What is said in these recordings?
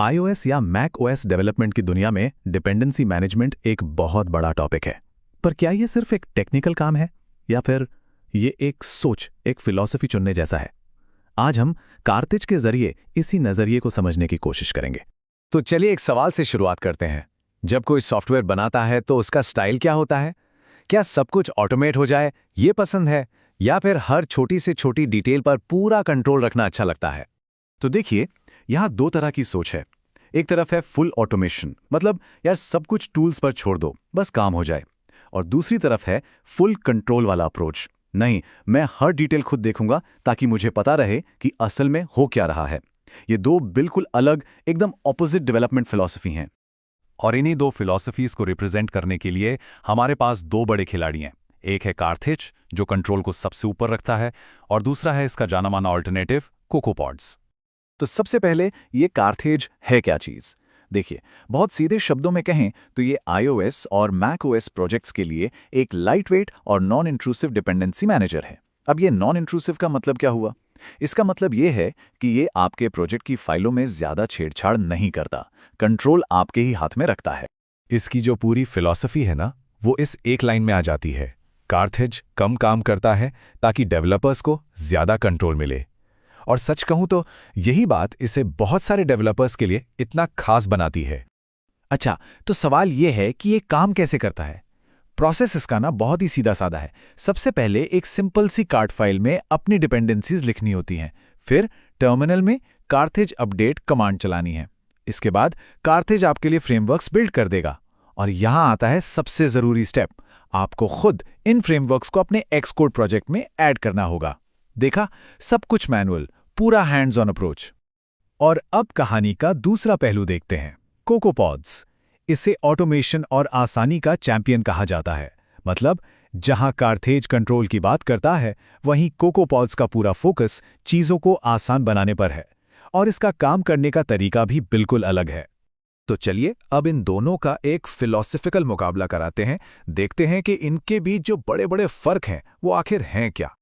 iOS या Mac OS development की दुनिया में डिपेंडेंसी मैनेजमेंट एक बहुत बड़ा टॉपिक है। पर क्या ये सिर्फ एक टेक्निकल काम है या फिर ये एक सोच, एक फिलॉसफी चुनने जैसा है? आज हम कार्तिज के जरिए इसी नजरिए को समझने की कोशिश करेंगे। तो चलिए एक सवाल से शुरुआत करते हैं। जब कोई सॉफ्टवेयर बनाता है तो उसका स्टाइल क्या होता है? क्या सब कुछ ऑटोमेट हो जाए ये पसंद है, या फिर हर छोटी से छोटी डिटेल पर पूरा कंट्रोल रखना अच्छा लगता है? तो देखिए, यहाँ दो तरह की सोच है। एक तरफ है फुल ऑटोमेशन, मतलब यार सब कुछ टूल्स पर छोड़ दो, बस काम हो जाए। और दूसरी तरफ है फुल कंट्रोल वाला अप्रोच। नहीं, मैं हर डिटेल खुद देखूंगा ताकि मुझे पता रहे कि असल में हो क्या रहा है। ये दो बिल्कुल अलग, एकदम ऑपोजिट डेवलपमेंट फिलॉसफी हैं। और इन्हीं दो फिलॉसफीज को रिप्रेजेंट करने के लिए हमारे पास दो बड़े खिलाड़ी हैं। एक है कार्थिज, जो कंट्रोल को सबसे ऊपर रखता है, और दूसरा है इसका जाना माना ऑल्टरनेटिव कोकोपॉड्स। तो सबसे पहले ये कार्थेज है क्या चीज़? देखिए, बहुत सीधे शब्दों में कहें तो ये iOS और macOS प्रोजेक्ट्स के लिए एक लाइटवेट और नॉन इंट्रूसिव डिपेंडेंसी मैनेजर है। अब ये नॉन इंट्रूसिव का मतलब क्या हुआ? इसका मतलब ये है कि ये आपके प्रोजेक्ट की फाइलों में ज़्यादा छेड़छाड़ नहीं करता, कंट्रोल आपके ही हाथ में रखता है। इसकी जो पूरी फिलॉसफी है ना, वो इस एक लाइन में आ जाती है। कार्थिज कम काम करता है ताकि डेवलपर्स को ज़्यादा कंट्रोल मिले। और सच कहूं तो यही बात इसे बहुत सारे डेवलपर्स के लिए इतना खास बनाती है। अच्छा, तो सवाल यह है कि ये काम कैसे करता है? प्रोसेस इसका ना बहुत ही सीधा साधा है। सबसे पहले एक सिंपल सी कार्ट फाइल में अपनी डिपेंडेंसीज लिखनी होती हैं। फिर टर्मिनल में कार्थिज अपडेट कमांड चलानी है। इसके बाद कार्थिज आपके लिए फ्रेमवर्क्स बिल्ड कर देगा। और यहां आता है सबसे जरूरी स्टेप, आपको खुद इन फ्रेमवर्क्स को अपने एक्सकोड प्रोजेक्ट में ऐड करना होगा। देखा, सब कुछ मैनुअल, पूरा हैंड्स ऑन अप्रोच। और अब कहानी का दूसरा पहलू देखते हैं, कोकोपॉड्स। इसे ऑटोमेशन और आसानी का चैंपियन कहा जाता है। मतलब जहां कार्थेज कंट्रोल की बात करता है, वहीं कोकोपॉड्स का पूरा फोकस चीजों को आसान बनाने पर है। और इसका काम करने का तरीका भी बिल्कुल अलग है। तो चलिए अब इन दोनों का एक फिलॉसफिकल मुकाबला कराते हैं। देखते हैं कि इनके बीच जो बड़े बड़े फर्क हैं वो आखिर हैं क्या।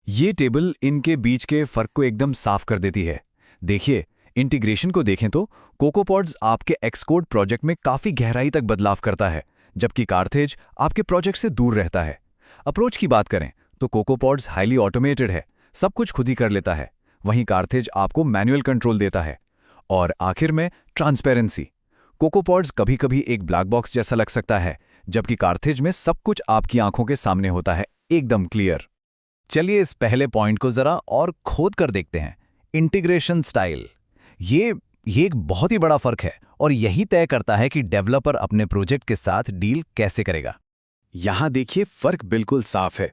ये टेबल इनके बीच के फर्क को एकदम साफ कर देती है। देखिए, इंटीग्रेशन को देखें तो कोकोपॉड्स आपके एक्सकोड प्रोजेक्ट में काफ़ी गहराई तक बदलाव करता है, जबकि कार्थेज आपके प्रोजेक्ट से दूर रहता है। अप्रोच की बात करें तो कोकोपॉड्स हाईली ऑटोमेटेड है, सब कुछ खुद ही कर लेता है, वहीं कार्थेज आपको मैनुअल कंट्रोल देता है। और आखिर में ट्रांसपेरेंसी। कोकोपॉड्स कभी कभी एक ब्लैक बॉक्स जैसा लग सकता है, जबकि कार्थेज में सब कुछ आपकी आंखों के सामने होता है, एकदम क्लियर। चलिए इस पहले पॉइंट को जरा और खोद कर देखते हैं, इंटीग्रेशन स्टाइल। ये एक बहुत ही बड़ा फर्क है और यही तय करता है कि डेवलपर अपने प्रोजेक्ट के साथ डील कैसे करेगा। यहां देखिए, फर्क बिल्कुल साफ है।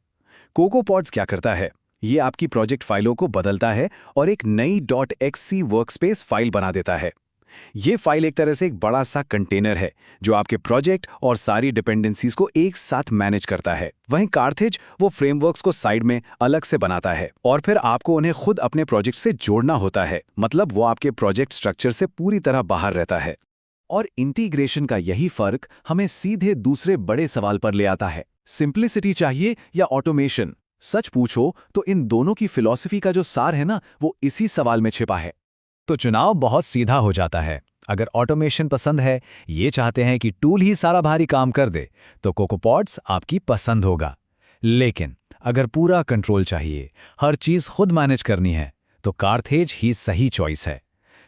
कोकोपॉड्स क्या करता है, ये आपकी प्रोजेक्ट फाइलों को बदलता है और एक नई .xc वर्कस्पेस फाइल बना देता है। ये फाइल एक तरह से एक बड़ा सा कंटेनर है जो आपके प्रोजेक्ट और सारी डिपेंडेंसीज को एक साथ मैनेज करता है। वहीं कार्थेज वो फ्रेमवर्क्स को साइड में अलग से बनाता है और फिर आपको उन्हें खुद अपने प्रोजेक्ट से जोड़ना होता है। मतलब वो आपके प्रोजेक्ट स्ट्रक्चर से पूरी तरह बाहर रहता है। और इंटीग्रेशन का यही फर्क हमें सीधे दूसरे बड़े सवाल पर ले आता है, सिंप्लिसिटी चाहिए या ऑटोमेशन? सच पूछो तो इन दोनों की फिलॉसफी का जो सार है ना, वो इसी सवाल में छिपा है। तो चुनाव बहुत सीधा हो जाता है। अगर ऑटोमेशन पसंद है, ये चाहते हैं कि टूल ही सारा भारी काम कर दे, तो कोकोपॉड्स आपकी पसंद होगा। लेकिन अगर पूरा कंट्रोल चाहिए, हर चीज खुद मैनेज करनी है, तो कार्थेज ही सही चॉइस है।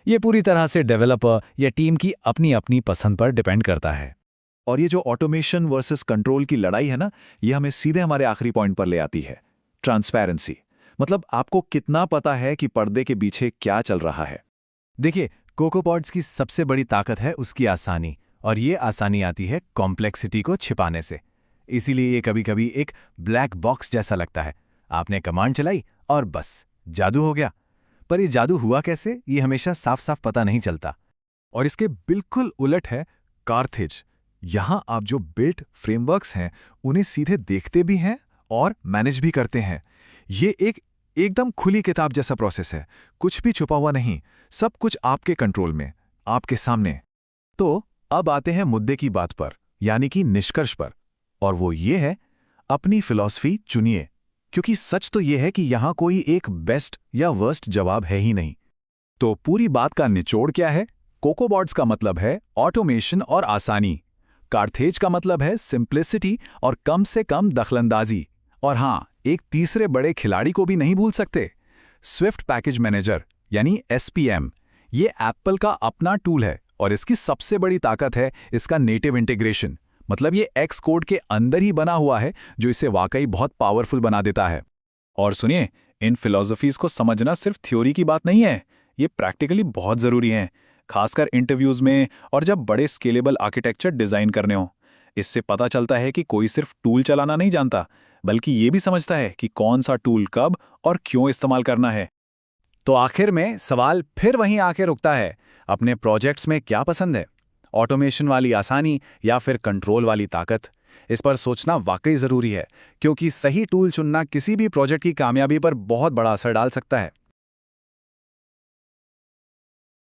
ये पूरी तरह से डेवलपर या टीम की अपनी अपनी पसंद पर डिपेंड करता है। और ये जो ऑटोमेशन वर्सेस कंट्रोल की लड़ाई है ना, ये हमें सीधे हमारे आखिरी पॉइंट पर ले आती है, ट्रांसपेरेंसी। मतलब आपको कितना पता है कि पर्दे के पीछे क्या चल रहा है। देखिए, कोकोपॉड्स की सबसे बड़ी ताकत है उसकी आसानी, और ये आसानी आती है कॉम्प्लेक्सिटी को छिपाने से। इसीलिए ये कभी कभी एक ब्लैक बॉक्स जैसा लगता है। आपने कमांड चलाई और बस जादू हो गया। पर ये जादू हुआ कैसे, ये हमेशा साफ साफ पता नहीं चलता। और इसके बिल्कुल उलट है कार्थेज। यहां आप जो बिल्ट फ्रेमवर्क्स हैं उन्हें सीधे देखते भी हैं और मैनेज भी करते हैं। ये एकदम खुली किताब जैसा प्रोसेस है, कुछ भी छुपा हुआ नहीं, सब कुछ आपके कंट्रोल में, आपके सामने। तो अब आते हैं मुद्दे की बात पर, यानी कि निष्कर्ष पर, और वो ये है, अपनी फिलॉसफी चुनिए। क्योंकि सच तो ये है कि यहां कोई एक बेस्ट या वर्स्ट जवाब है ही नहीं। तो पूरी बात का निचोड़ क्या है? कोकोबॉट्स का मतलब है ऑटोमेशन और आसानी, कार्थेज का मतलब है सिंप्लिसिटी और कम से कम दखलंदाजी, और हाँ, एक तीसरे बड़े खिलाड़ी को भी नहीं भूल सकते, स्विफ्ट पैकेज मैनेजर यानी SPM। ये एप्पल का अपना टूल है और इसकी सबसे बड़ी ताकत है इसका नेटिव इंटीग्रेशन, मतलब ये एक्स कोड के अंदर ही बना हुआ है जो इसे वाकई बहुत पावरफुल बना देता है। और सुनिए, इन फिलॉसफीज को समझना सिर्फ थ्योरी की बात नहीं है, ये प्रैक्टिकली बहुत ज़रूरी है, खासकर इंटरव्यूज में और जब बड़े स्केलेबल आर्किटेक्चर डिज़ाइन करने हो। इससे पता चलता है कि कोई सिर्फ टूल चलाना नहीं जानता, बल्कि ये भी समझता है कि कौन सा टूल कब और क्यों इस्तेमाल करना है। तो आखिर में सवाल फिर वहीं आके रुकता है, अपने प्रोजेक्ट्स में क्या पसंद है, ऑटोमेशन वाली आसानी या फिर कंट्रोल वाली ताकत? इस पर सोचना वाकई ज़रूरी है, क्योंकि सही टूल चुनना किसी भी प्रोजेक्ट की कामयाबी पर बहुत बड़ा असर डाल सकता है।